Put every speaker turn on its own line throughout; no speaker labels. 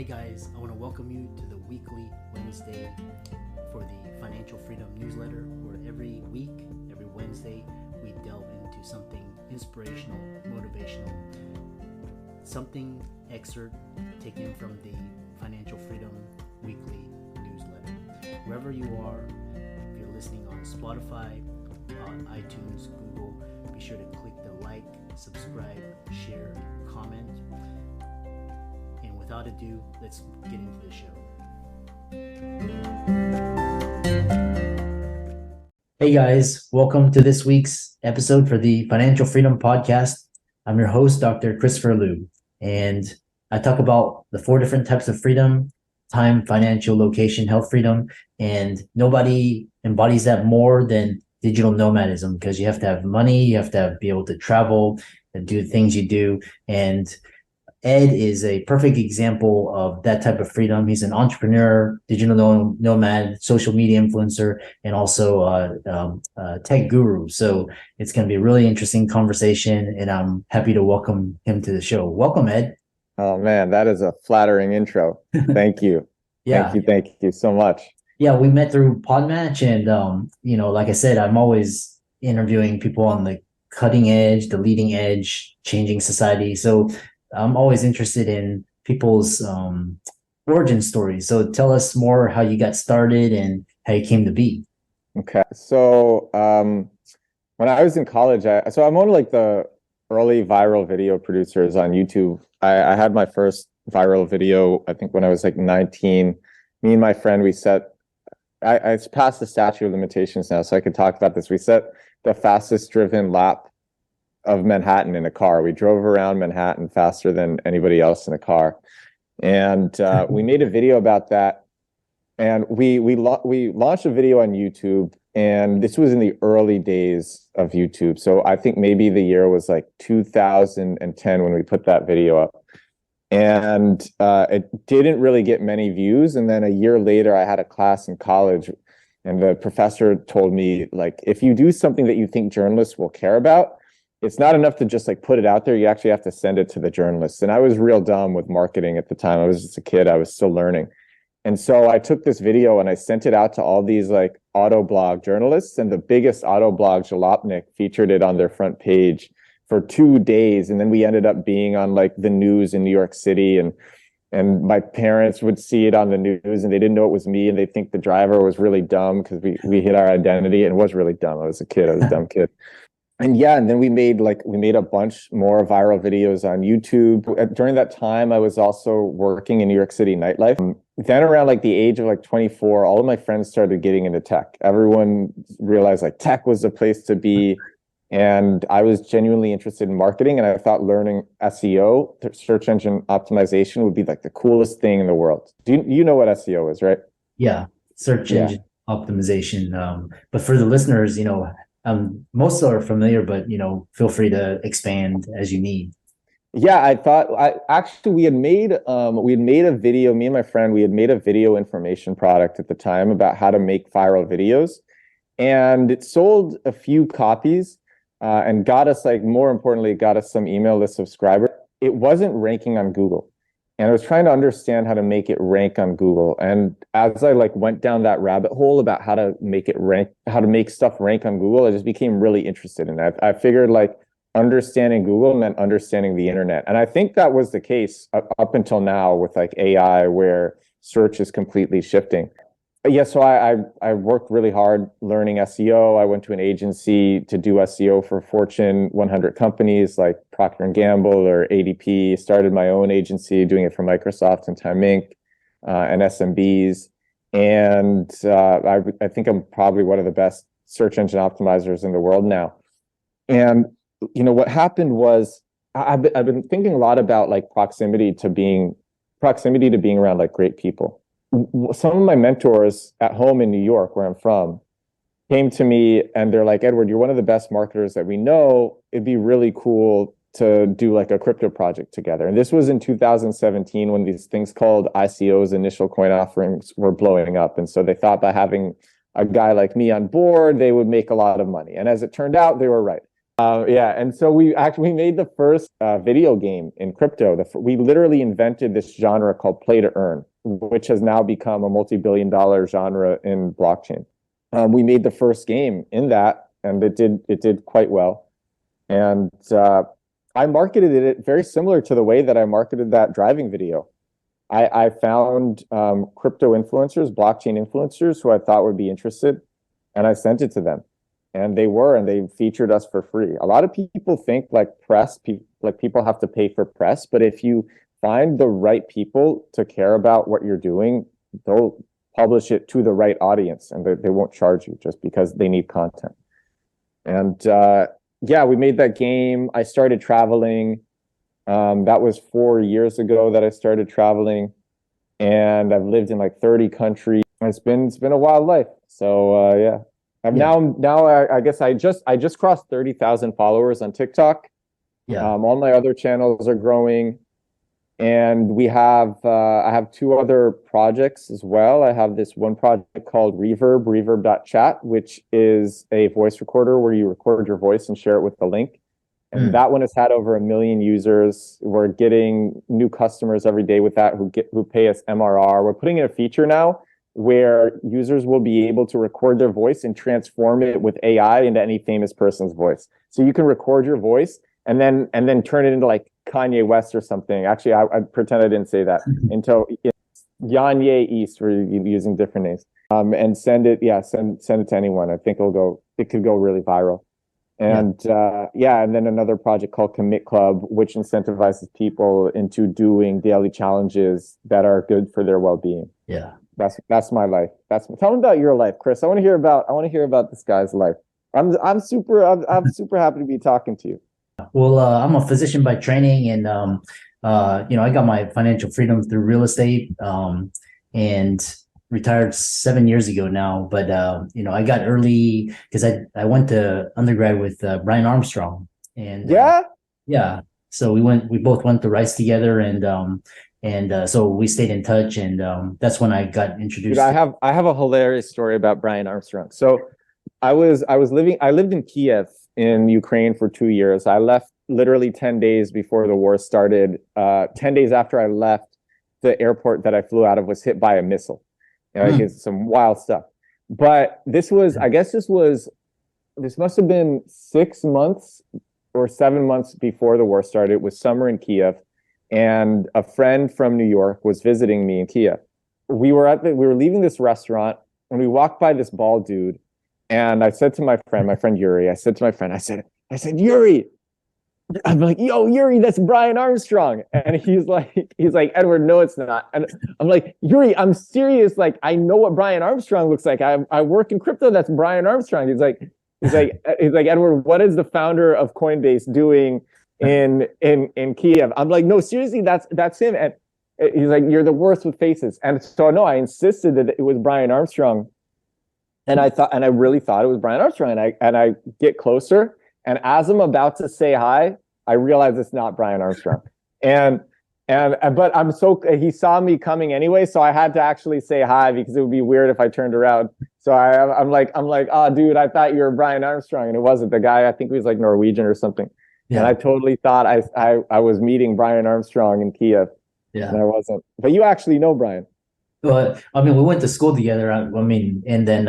Hey guys, I want to welcome you to the weekly Wednesday for the Financial Freedom newsletter, where every week, every Wednesday, we delve into something inspirational, motivational, something excerpt taken from the Financial Freedom weekly newsletter. Wherever you are, if you're listening on Spotify, on iTunes, Google, be sure to click the like, subscribe, share, comment. And without ado, let's get into the show. Hey guys, welcome to this week's episode for the Financial Freedom Podcast. I'm your host, Dr. Christopher Liu, and I talk about the 4 different types of freedom: time, financial, location, health freedom. And nobody embodies that more than digital nomadism, because you have to have money, you have to be able to travel and do the things you do. And Ed is a perfect example of that type of freedom. He's an entrepreneur, digital nomad, social media influencer, and also a tech guru. So it's going to be a really interesting conversation, and I'm happy to welcome him to the show. Welcome, Ed.
Oh man, that is a flattering intro. Thank you.
Yeah.
Thank you so much.
Yeah, we met through Podmatch, and like I said, I'm always interviewing people on the cutting edge, the leading edge, changing society. So I'm always interested in people's origin stories. So tell us more how you got started and how you came to be.
Okay, so when I was in college, I'm one of like the early viral video producers on YouTube. I had my first viral video, I think when I was like 19. Me and my friend, it's past the statute of limitations now, so I could talk about this. We set the fastest driven lap of Manhattan in a car. We drove around Manhattan faster than anybody else in a car, and we made a video about that. And we launched a video on YouTube, and this was in the early days of YouTube. So I think maybe the year was like 2010 when we put that video up, and it didn't really get many views. And then a year later, I had a class in college, and the professor told me, like, if you do something that you think journalists will care about, it's not enough to just like put it out there. You actually have to send it to the journalists. And I was real dumb with marketing at the time. I was just a kid. I was still learning. And so I took this video and I sent it out to all these like auto blog journalists, and the biggest auto blog, Jalopnik, featured it on their front page for 2 days. And then we ended up being on like the news in New York City, and my parents would see it on the news and they didn't know it was me, and they think the driver was really dumb because we hid our identity, and it was really dumb. I was a kid. I was a dumb kid. And yeah, and then we made a bunch more viral videos on YouTube. During that time, I was also working in New York City nightlife. Then around like the age of like 24, all of my friends started getting into tech. Everyone realized like tech was the place to be. And I was genuinely interested in marketing, and I thought learning SEO, search engine optimization, would be like the coolest thing in the world. You know what SEO is, right?
Yeah, search engine optimization. But for the listeners, most are familiar, but feel free to expand as you need.
Yeah, we had made a video. Me and my friend, we had made a video information product at the time about how to make viral videos, and it sold a few copies, and got us, like, more importantly, it got us some email list subscribers. It wasn't ranking on Google, and I was trying to understand how to make it rank on Google. And as I went down that rabbit hole about how to make it rank, how to make stuff rank on Google, I just became really interested in that. I figured understanding Google meant understanding the internet. And I think that was the case up until now with AI, where search is completely shifting. Yeah, so I worked really hard learning SEO. I went to an agency to do SEO for Fortune 100 companies like Procter & Gamble or ADP. Started my own agency doing it for Microsoft and Time Inc. And SMBs. And I think I'm probably one of the best search engine optimizers in the world now. And what happened was I've been thinking a lot about proximity to being around great people. Some of my mentors at home in New York, where I'm from, came to me and they're like, Edward, you're one of the best marketers that we know. It'd be really cool to do a crypto project together. And this was in 2017 when these things called ICOs, initial coin offerings, were blowing up. And so they thought by having a guy like me on board, they would make a lot of money. And as it turned out, they were right. Yeah, and so we made the first video game in crypto. We literally invented this genre called play to earn, which has now become a multi-billion-dollar genre in blockchain. We made the first game in that, and it did quite well. And I marketed it very similar to the way that I marketed that driving video. I found crypto influencers, blockchain influencers who I thought would be interested, and I sent it to them. And they featured us for free. A lot of people think like people have to pay for press, but if you find the right people to care about what you're doing, they'll publish it to the right audience, and they won't charge you just because they need content. And yeah, we made that game. I started traveling. That was 4 years ago that I started traveling, and I've lived in like 30 countries. It's been a wild life. So yeah. Now I guess I just crossed 30,000 followers on TikTok.
Yeah.
All my other channels are growing, and I have 2 other projects as well. I have this one project called reverb.chat, which is a voice recorder where you record your voice and share it with the link. And that one has had over 1 million users. We're getting new customers every day with that who pay us MRR. We're putting in a feature now where users will be able to record their voice and transform it with AI into any famous person's voice. So you can record your voice and then turn it into like Kanye West or something. Actually, I pretend I didn't say that. Until Yanye East, we're using different names. And send it to anyone. I think it could go really viral. And and then another project called Commit Club, which incentivizes people into doing daily challenges that are good for their well-being.
Yeah.
That's my life. Tell me about your life, Chris. I want to hear about this guy's life. I'm super happy to be talking to you.
Well, I'm a physician by training, and I got my financial freedom through real estate, and retired 7 years ago now. But I got early because I went to undergrad with Brian Armstrong, and yeah. So we both went to Rice together, and so we stayed in touch, and that's when I got introduced.
Dude, I have a hilarious story about Brian Armstrong. So I lived in Kiev in Ukraine for 2 years. I left literally 10 days before the war started. 10 days after I left, the airport that I flew out of was hit by a missile. It's some wild stuff. But this must have been 6 months or 7 months before the war started. It was summer in Kiev. And a friend from New York was visiting me in Kiev. We were leaving this restaurant, and we walked by this bald dude. And I said to my friend Yuri, I said, Yuri, I'm like, yo, Yuri, that's Brian Armstrong. And he's like, Edward, no, it's not. And I'm like, Yuri, I'm serious. Like, I know what Brian Armstrong looks like. I work in crypto. That's Brian Armstrong. He's like, Edward, what is the founder of Coinbase doing in Kiev? I'm like, no, seriously, that's him. And he's like, you're the worst with faces. And so no, I insisted that it was Brian Armstrong. And I really thought it was Brian Armstrong. And I get closer, and as I'm about to say hi, I realize it's not Brian Armstrong. But he saw me coming anyway, so I had to actually say hi because it would be weird if I turned around. So I'm like, oh, dude, I thought you were Brian Armstrong, and it wasn't. The guy, I think he was like Norwegian or something. Yeah. And I totally thought I was meeting Brian Armstrong in Kiev. Yeah. And I wasn't. But you actually know Brian.
But I mean, we went to school together. And then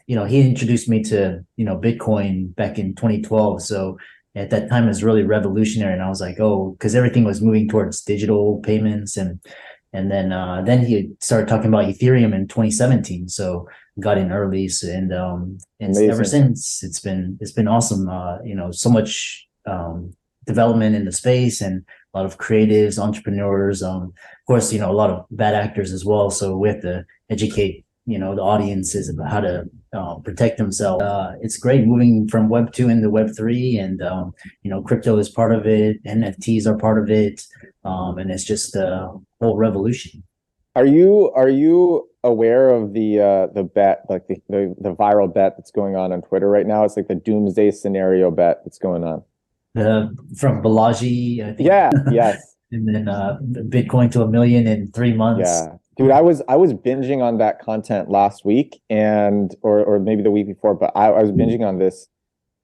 he introduced me to Bitcoin back in 2012. So at that time, it was really revolutionary, and I was like, oh, because everything was moving towards digital payments, and then he started talking about Ethereum in 2017. So got in early, and ever since it's been awesome. So much development in the space, and a lot of creatives, entrepreneurs, of course, a lot of bad actors as well. So we have to educate, the audiences about how to protect themselves. It's great moving from Web 2 into Web 3, and, crypto is part of it. NFTs are part of it. And it's just a whole revolution.
Are you aware of the bet, like the viral bet that's going on Twitter right now? It's like the doomsday scenario bet that's going on.
From Balaji, I think.
Yeah, yes.
And then Bitcoin to 1 million in 3 months.
Yeah, dude, I was binging on that content last week, or maybe the week before, but I was binging on this,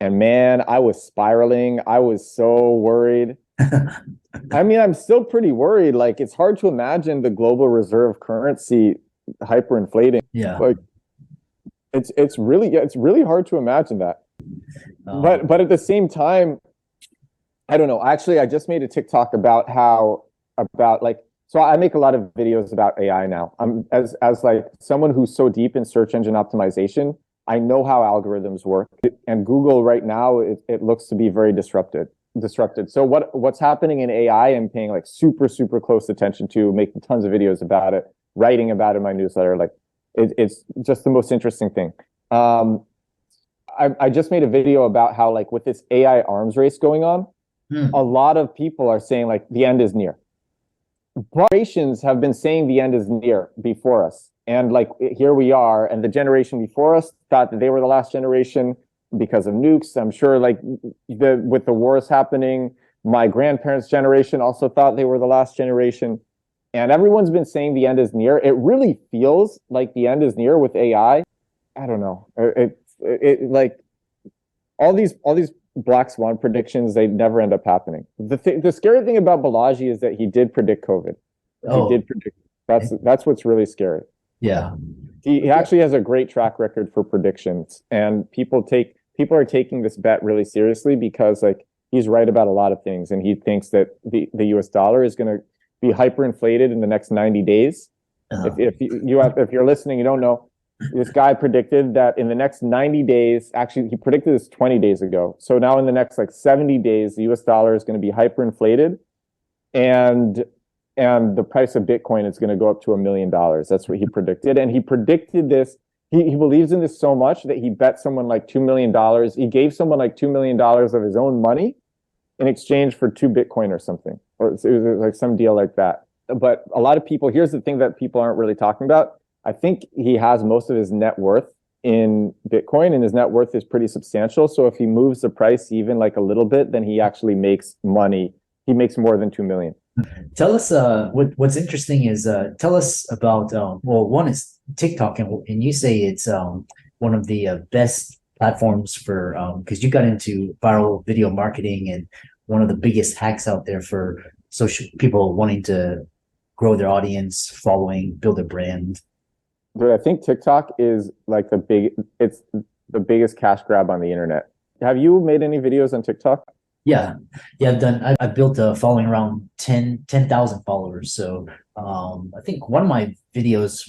And man, I was spiraling. I was so worried. I mean, I'm still pretty worried. Like, it's hard to imagine the global reserve currency hyperinflating.
Yeah.
Like, it's really hard to imagine that. But at the same time, I don't know. Actually, I just made a TikTok about so I make a lot of videos about AI now. I'm as like someone who's so deep in search engine optimization, I know how algorithms work. And Google right now, it looks to be very disrupted. So what's happening in AI, I'm paying like super, super close attention to, making tons of videos about it, writing about it in my newsletter. Like it's just the most interesting thing. I just made a video about how, like, with this AI arms race going on, a lot of people are saying like the end is near. Generations have been saying the end is near before us. And like, here we are, and the generation before us thought that they were the last generation because of nukes. I'm sure, like, with the wars happening, my grandparents' generation also thought they were the last generation. And everyone's been saying the end is near. It really feels like the end is near with AI. I don't know. It like all these black swan predictions, they never end up happening. The scary thing about Balaji is that he did predict COVID. He did predict. That's what's really scary.
Yeah.
He actually has a great track record for predictions, and people are taking this bet really seriously because, like, he's right about a lot of things, and he thinks that the US dollar is going to be hyperinflated in the next 90 days. If you're listening, you don't know, this guy predicted that in the next 90 days, actually he predicted this 20 days ago. So now in the next like 70 days, the US dollar is going to be hyperinflated, and the price of Bitcoin is going to go up to $1 million. That's what he predicted. And he predicted this. He believes in this so much that he bet someone like $2 million. He gave someone like $2 million of his own money in exchange for 2 Bitcoin or something, or it was like some deal like that. But a lot of people, here's the thing that people aren't really talking about. I think he has most of his net worth in Bitcoin, and his net worth is pretty substantial. So if he moves the price even like a little bit, then he actually makes money. He makes more than 2 million.
Tell us what's interesting is tell us about well, one is TikTok, and you say it's one of the best platforms for because you got into viral video marketing, and one of the biggest hacks out there for social people wanting to grow their audience, following, build a brand.
Dude, I think TikTok is like it's the biggest cash grab on the internet. Have you made any videos on TikTok?
Yeah, I've built a following around 10,000 followers. So I think one of my videos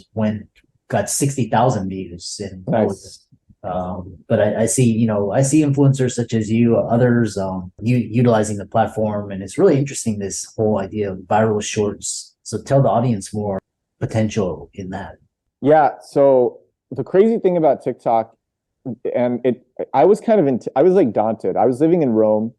got 60,000 views, and
nice.
But I see influencers such as you, others utilizing the platform, and it's really interesting, this whole idea of viral shorts. So tell the audience more potential in that.
Yeah, so the crazy thing about TikTok, and I was like daunted. I was living in Rome.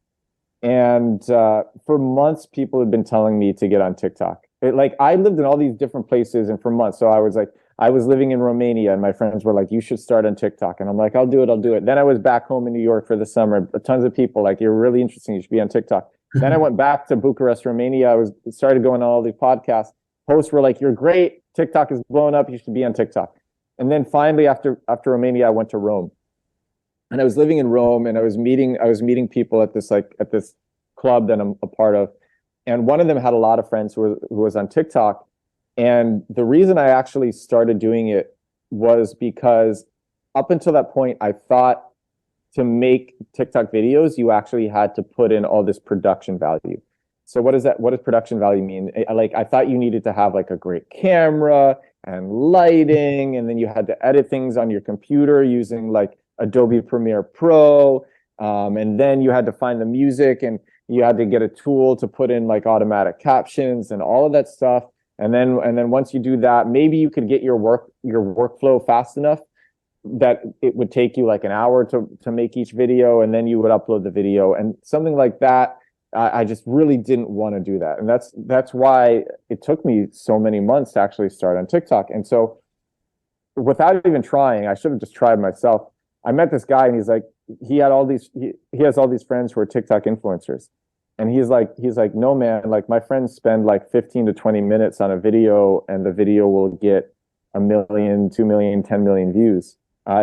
And for months, people had been telling me to get on TikTok. I lived in all these different places, and for months. So I was living in Romania, and my friends were like, "You should start on TikTok." And I'm like, "I'll do it." Then I was back home in New York for the summer. Tons of people like, "You're really interesting. You should be on TikTok." Then I went back to Bucharest, Romania. Started going on all these podcasts. Hosts were like, "You're great. TikTok is blowing up. You should be on TikTok." And then finally, after Romania, I went to Rome. And I was living in Rome, and I was meeting people at this club that I'm a part of, and one of them had a lot of friends who was on TikTok. And the reason I actually started doing it was because up until that point, I thought to make TikTok videos, you actually had to put in all this production value. So what does production value mean? I thought you needed to have like a great camera and lighting, and then you had to edit things on your computer using like Adobe Premiere Pro, and then you had to find the music, and you had to get a tool to put in like automatic captions and all of that stuff. And then once you do that, maybe you could get your workflow fast enough that it would take you like an hour to make each video, and then you would upload the video and something like that. I just really didn't want to do that. And that's why it took me so many months to actually start on TikTok. And so without even trying, I should have just tried myself. I met this guy, and he's like, he has all these friends who are TikTok influencers. And he's like, "No, man, like my friends spend like 15 to 20 minutes on a video, and the video will get 1 million, 2 million, 10 million views."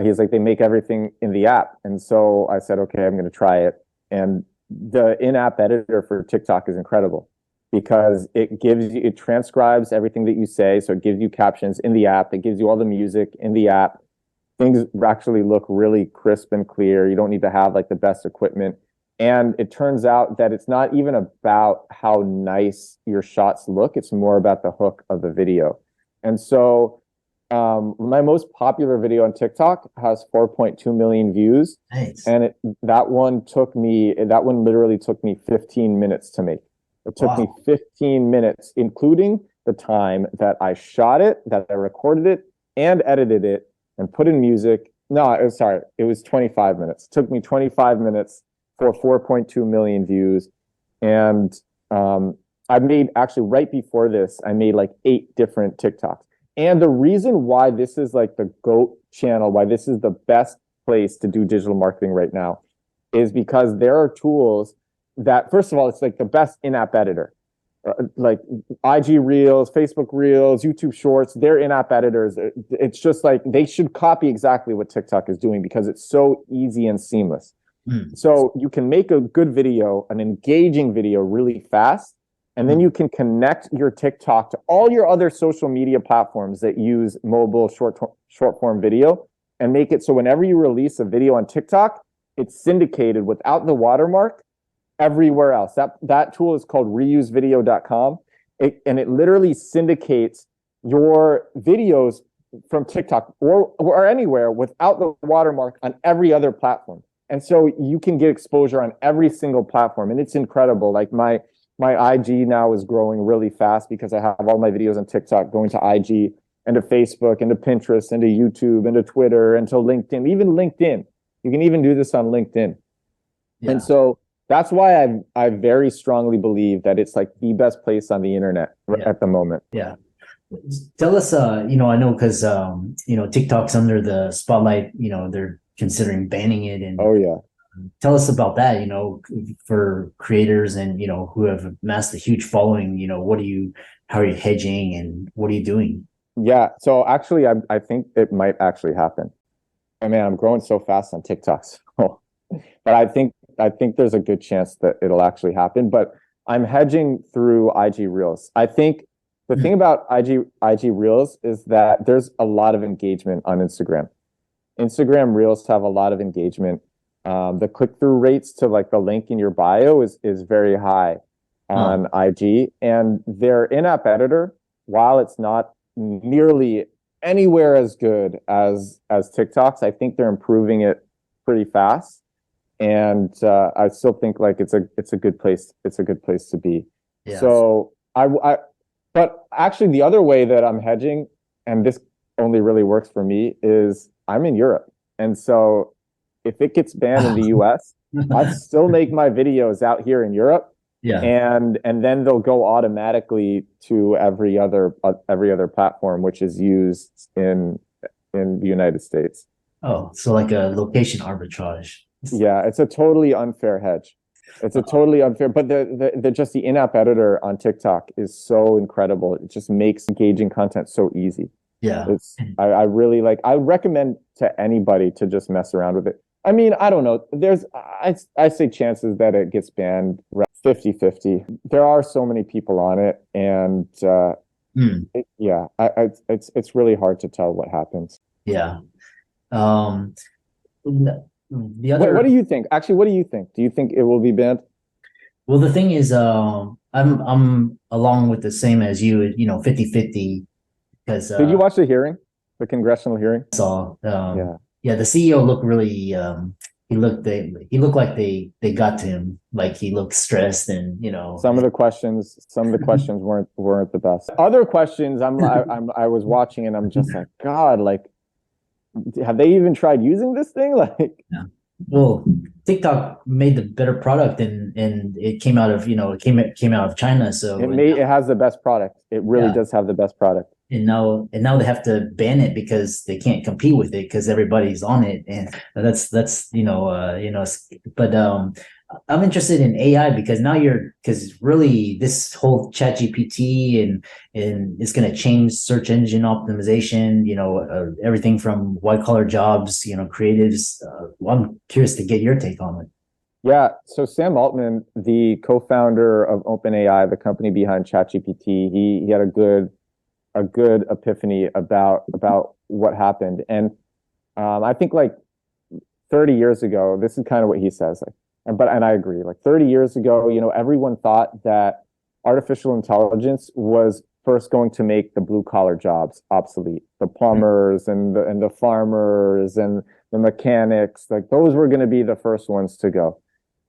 He's like, they make everything in the app. And so I said, okay, I'm going to try it. And the in-app editor for TikTok is incredible because it transcribes everything that you say. So it gives you captions in the app. It gives you all the music in the app. Things actually look really crisp and clear. You don't need to have like the best equipment. And it turns out that it's not even about how nice your shots look. It's more about the hook of the video. And so my most popular video on TikTok has 4.2 million views.
Nice.
And that one literally took me 15 minutes to make. It took me 15 minutes, including the time that I shot it, that I recorded it and edited it and put in music. No, it was 25 minutes. It took me 25 minutes for 4.2 million views. And I made, actually right before this, I made like 8 different TikToks. And the reason why this is like the GOAT channel, why this is the best place to do digital marketing right now, is because there are tools that, first of all, it's like the best in-app editor. Like IG Reels, Facebook Reels, YouTube Shorts, they're in-app editors. It's just like they should copy exactly what TikTok is doing because it's so easy and seamless. So you can make a good video, an engaging video really fast, and then you can connect your TikTok to all your other social media platforms that use mobile short form video and make it so whenever you release a video on TikTok, it's syndicated without the watermark everywhere else. That tool is called reusevideo.com. And it literally syndicates your videos from TikTok or anywhere without the watermark on every other platform. And so you can get exposure on every single platform. And it's incredible. Like my IG now is growing really fast because I have all my videos on TikTok going to IG and to Facebook and to Pinterest and to YouTube and to Twitter and to LinkedIn, even LinkedIn. You can even do this on LinkedIn. Yeah. And so that's why I very strongly believe that it's like the best place on the internet at the moment.
Yeah. Tell us, I know because, TikTok's under the spotlight, they're considering banning it. And
oh, yeah.
Tell us about that, for creators and, who have amassed a huge following, how are you hedging and what are you doing?
Yeah. So actually, I think it might actually happen. I mean, I'm growing so fast on TikTok. So, but I think there's a good chance that it'll actually happen, but I'm hedging through IG Reels. I think the thing about IG Reels is that there's a lot of engagement on Instagram. Instagram Reels have a lot of engagement. The click-through rates to like the link in your bio is very high on IG, and their in-app editor, while it's not nearly anywhere as good as TikTok's, I think they're improving it pretty fast. And I still think like it's a good place. It's a good place to be. Yes. So but actually the other way that I'm hedging, and this only really works for me, is I'm in Europe. And so if it gets banned in the US, I still make my videos out here in Europe. Yeah. And then they'll go automatically to every other platform which is used in the United States.
Oh, so like a location arbitrage.
Yeah, it's a totally unfair hedge. It's a totally unfair, but just the in-app editor on TikTok is so incredible. It just makes engaging content so easy.
Yeah.
I really I recommend to anybody to just mess around with it. I mean, I don't know. I say chances that it gets banned 50-50. There are so many people on it, and it's really hard to tell what happens.
Yeah.
What do you think? Actually, what do you think? Do you think it will be banned?
Well, the thing is, I'm along with the same as you, 50-50. Because
did you watch the hearing, the congressional hearing?
Saw. Yeah. The CEO looked really. He looked like they got to him. Like he looked stressed, and
some of the questions weren't the best. Other questions, I was watching, and I'm just like, God, like, have they even tried using this thing? Like,
yeah. Well, TikTok made the better product, and it came out of it came out of China, so
it has the best product. It really does have the best product.
And now they have to ban it because they can't compete with it because everybody's on it, and that's but I'm interested in AI because now because really this whole chat GPT and it's going to change search engine optimization, everything from white collar jobs, creatives. Well, I'm curious to get your take on it.
Yeah, so Sam Altman, the co-founder of OpenAI, the company behind ChatGPT, he had a good epiphany about what happened. And I think like 30 years ago, this is kind of what he says. Like, and I agree. Like 30 years ago, everyone thought that artificial intelligence was first going to make the blue collar jobs obsolete. The plumbers and the farmers and the mechanics, like those were going to be the first ones to go.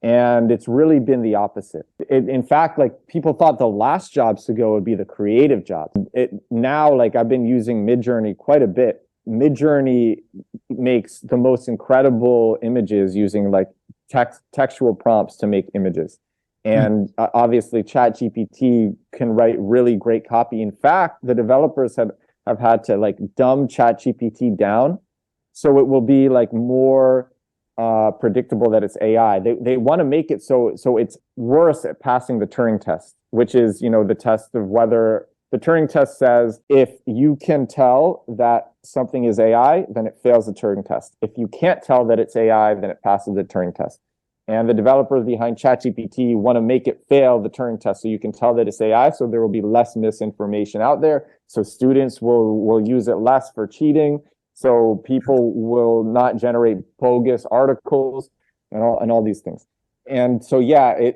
And it's really been the opposite. In fact, like people thought the last jobs to go would be the creative jobs. Now, like I've been using Midjourney quite a bit. Midjourney makes the most incredible images using like textual prompts to make images. And obviously ChatGPT can write really great copy. In fact, the developers have had to like dumb ChatGPT down so it will be like more predictable that it's AI. They want to make it so it's worse at passing the Turing test, which is, the test of whether the Turing test says if you can tell that something is AI, then it fails the Turing test. If you can't tell that it's AI, then it passes the Turing test. And the developers behind ChatGPT want to make it fail the Turing test so you can tell that it's AI, so there will be less misinformation out there. So students will use it less for cheating. So people will not generate bogus articles and all these things. And so yeah,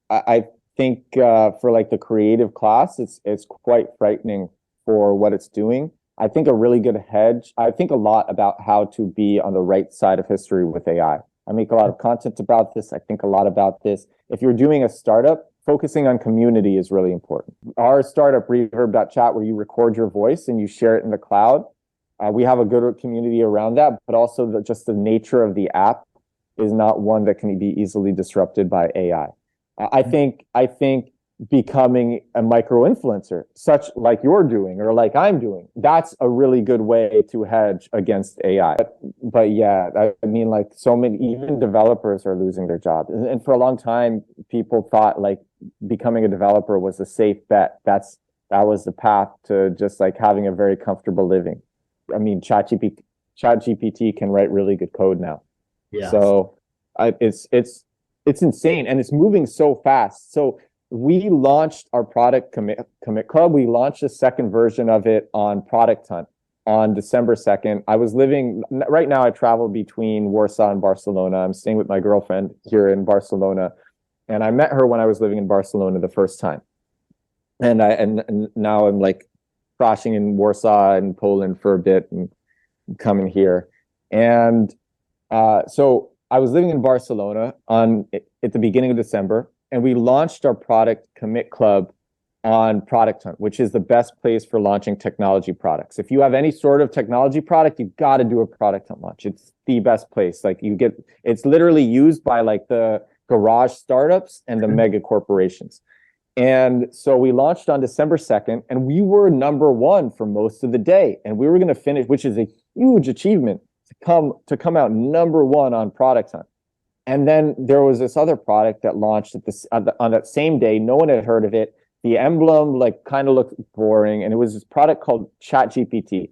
I think for like the creative class, it's quite frightening for what it's doing. I think a really good hedge. I think a lot about how to be on the right side of history with AI. I make a lot of content about this. I think a lot about this. If you're doing a startup, focusing on community is really important. Our startup, Reverb.chat, where you record your voice and you share it in the cloud, we have a good community around that, but also just the nature of the app is not one that can be easily disrupted by AI. I think becoming a micro influencer, such like you're doing or like I'm doing, that's a really good way to hedge against AI. But yeah, I mean, like so many, even developers are losing their jobs. And for a long time, people thought like becoming a developer was a safe bet. That was the path to just like having a very comfortable living. I mean, ChatGPT can write really good code now. Yeah. So it's insane, and it's moving so fast. So we launched our product commit club. We launched the second version of it on Product Hunt on December 2nd. Right now I travel between Warsaw and Barcelona. I'm staying with my girlfriend here in Barcelona. And I met her when I was living in Barcelona the first time. And now I'm like crashing in Warsaw and Poland for a bit and coming here. And so I was living in Barcelona at the beginning of December, and we launched our product commit club on Product Hunt, which is the best place for launching technology products. If you have any sort of technology product, you've got to do a Product Hunt launch. It's the best place. Like it's literally used by like the garage startups and the mega corporations. And so we launched on December 2nd, and we were number one for most of the day. And we were going to finish, which is a huge achievement, to come out number one on Product Hunt. And then there was this other product that launched on that same day. No one had heard of it. The emblem like kind of looked boring, and it was this product called ChatGPT.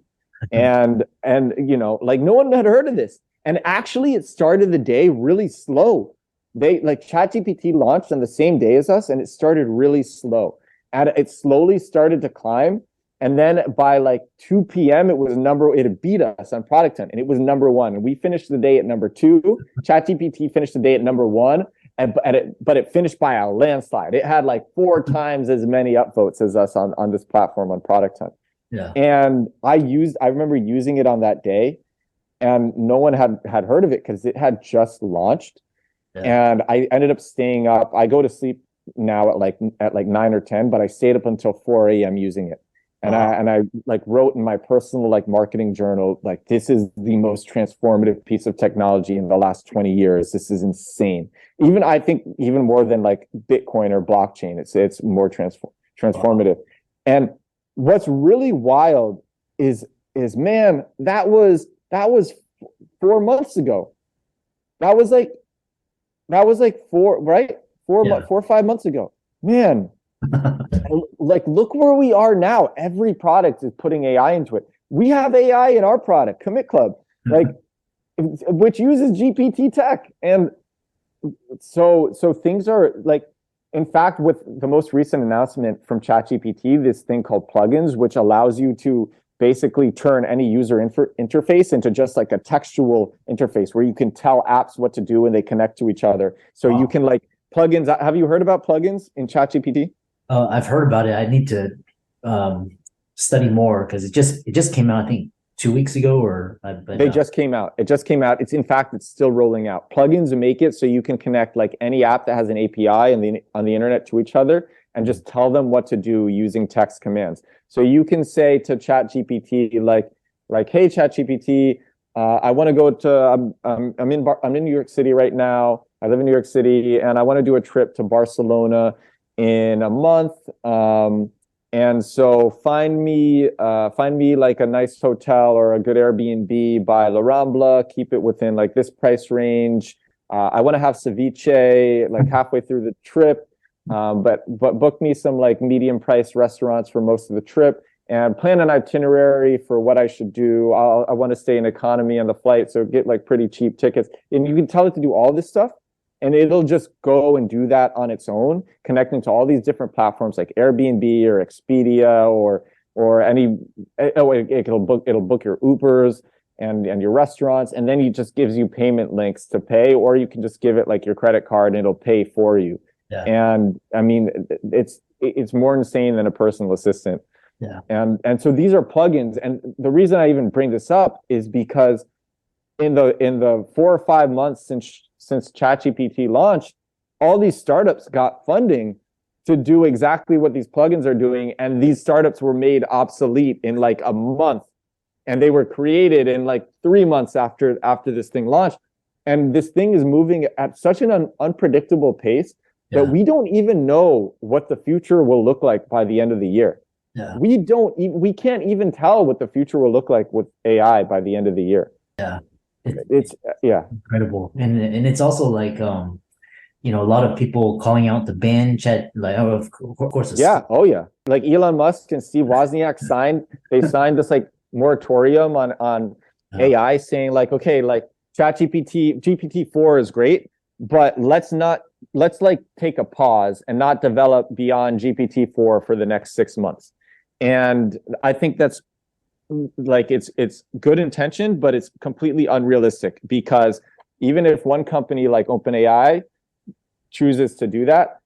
And like no one had heard of this. And actually, it started the day really slow. ChatGPT launched on the same day as us, and it started really slow. And it slowly started to climb. And then by like 2 p.m., it beat us on Product Hunt, and it was number one. And we finished the day at number two. ChatGPT finished the day at number one, but it finished by a landslide. It had like 4 times as many upvotes as us on this platform on Product Hunt. Yeah. And I remember using it on that day, and no one had heard of it because it had just launched. Yeah. And I ended up staying up. I go to sleep now at like 9 or 10, but I stayed up until 4 a.m. using it. And I like wrote in my personal like marketing journal, like, this is the most transformative piece of technology in the last 20 years. This is insane. I think even more than like Bitcoin or blockchain, it's more transformative. Wow. And what's really wild is man, that was 4 months ago. That That was like right?
Yeah.
4 or 5 months ago. Man, like look where we are now. Every product is putting AI into it. We have AI in our product, Commit Club, like which uses GPT tech. And so things are like, in fact, with the most recent announcement from ChatGPT, this thing called plugins, which allows you to basically turn any user interface into just like a textual interface where you can tell apps what to do when they connect to each other. So you can like plugins. Have you heard about plugins in ChatGPT?
I've heard about it. I need to study more because it just came out, I think, 2 weeks ago,
They just came out. It just came out. It's in fact, it's still rolling out. Plugins make it so you can connect like any app that has an API on the internet to each other and just tell them what to do using text commands. So you can say to ChatGPT like, hey ChatGPT, I want to go to I'm in New York City right now. I live in New York City and I want to do a trip to Barcelona in a month. And so find me like a nice hotel or a good Airbnb by La Rambla. Keep it within like this price range. I want to have ceviche like halfway through the trip, but book me some like medium price restaurants for most of the trip and plan an itinerary for what I should do. I want to stay in economy on the flight, so get like pretty cheap tickets. And you can tell it to do all this stuff. And it'll just go and do that on its own, connecting to all these different platforms like Airbnb or Expedia or any. It'll book your Ubers and your restaurants, and then it just gives you payment links to pay, or you can just give it like your credit card and it'll pay for you.
Yeah.
And I mean, it's more insane than a personal assistant.
Yeah.
And so these are plugins, and the reason I even bring this up is because in the 4 or 5 months since ChatGPT launched, all these startups got funding to do exactly what these plugins are doing. And these startups were made obsolete in like a month. And they were created in like 3 months after this thing launched. And this thing is moving at such an unpredictable pace that we don't even know what the future will look like by the end of the year.
Yeah.
We can't even tell what the future will look like with AI by the end of the year.
Yeah.
It's
incredible. And it's also like a lot of people calling out the ban chat, like, oh, of course.
Like Elon Musk and Steve Wozniak signed this like moratorium on AI, saying like, okay, like GPT-4 is great, but let's like take a pause and not develop beyond GPT-4 for the next 6 months. And I think that's like it's good intention, but it's completely unrealistic, because even if one company like OpenAI chooses to do that,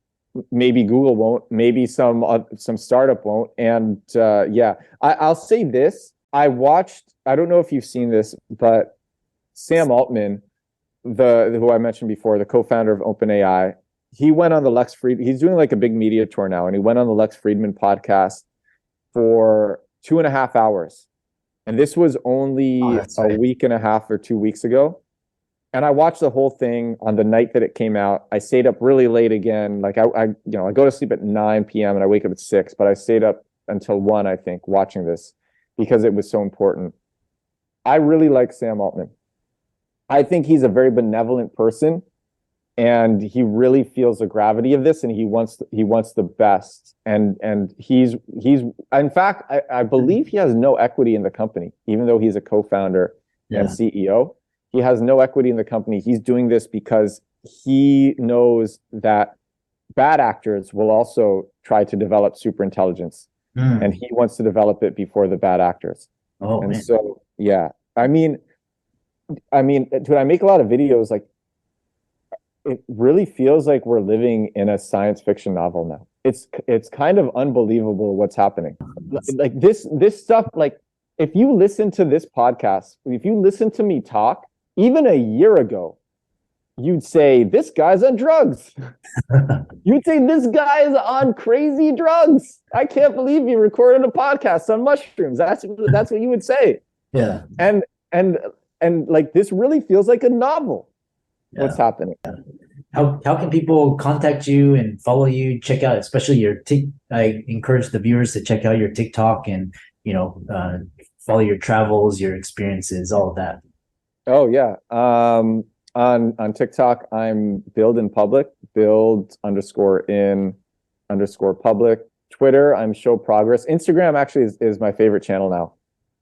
maybe Google won't, maybe some startup won't. And I'll say this: I don't know if you've seen this, but Sam Altman, who I mentioned before, the co-founder of OpenAI, he went on the Lex Fridman. He's doing like a big media tour now, and he went on the Lex Fridman podcast for 2.5 hours. And this was only a week and a half or 2 weeks ago. And I watched the whole thing on the night that it came out. I stayed up really late again. Like I go to sleep at 9 p.m. and I wake up at 6, but I stayed up until 1, I think, watching this because it was so important. I really like Sam Altman. I think he's a very benevolent person, and he really feels the gravity of this, and he wants the best. And he's in fact, I believe he has no equity in the company, even though he's a co-founder and CEO. He has no equity in the company. He's doing this because he knows that bad actors will also try to develop super intelligence, and he wants to develop it before the bad actors.
Oh,
and
man.
So I mean, dude, I make a lot of videos. Like, it really feels like we're living in a science fiction novel now. It's kind of unbelievable what's happening. Like this stuff. Like, if you listen to this podcast, if you listen to me talk, even a year ago, you'd say this guy's on drugs. You'd say this guy is on crazy drugs. I can't believe you recorded a podcast on mushrooms. That's what you would say.
Yeah.
And like, this really feels like a novel. What's happening?
How can people contact you and follow you? Check out, especially your I encourage the viewers to check out your TikTok and follow your travels, your experiences, all of that.
Oh yeah. On TikTok, I'm build in public, build_in_public. Twitter, I'm show progress. Instagram actually is my favorite channel now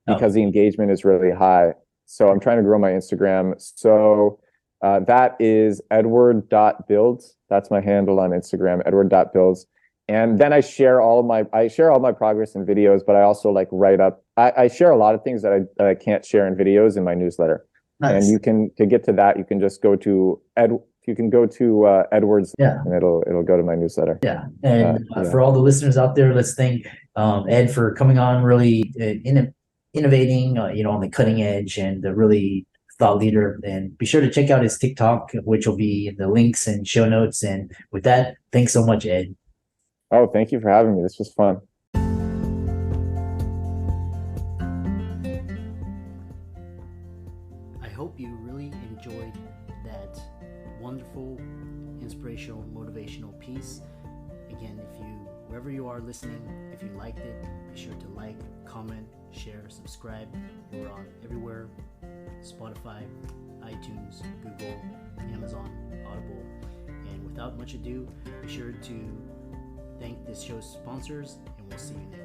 because the engagement is really high. So I'm trying to grow my Instagram. So that is edward.builds. That's my handle on Instagram, edward.builds. And then I share all my progress in videos, but I also like write up. I share a lot of things that I can't share in videos in my newsletter.
Nice.
And to get to that, you can just go to Edwards, and it'll go to my newsletter.
Yeah. And for all the listeners out there, let's thank Ed for coming on, really innovating, on the cutting edge, and really thought leader. And be sure to check out his TikTok, which will be in the links and show notes. And with that, thanks so much, Ed.
Oh, thank you for having me. This was fun.
I hope you really enjoyed that wonderful, inspirational, motivational piece. Again, wherever you are listening, if you liked it, be sure to like, comment, share, subscribe. We're on everywhere: Spotify, iTunes, Google, Amazon, Audible. And without much ado, be sure to thank this show's sponsors, and we'll see you next time.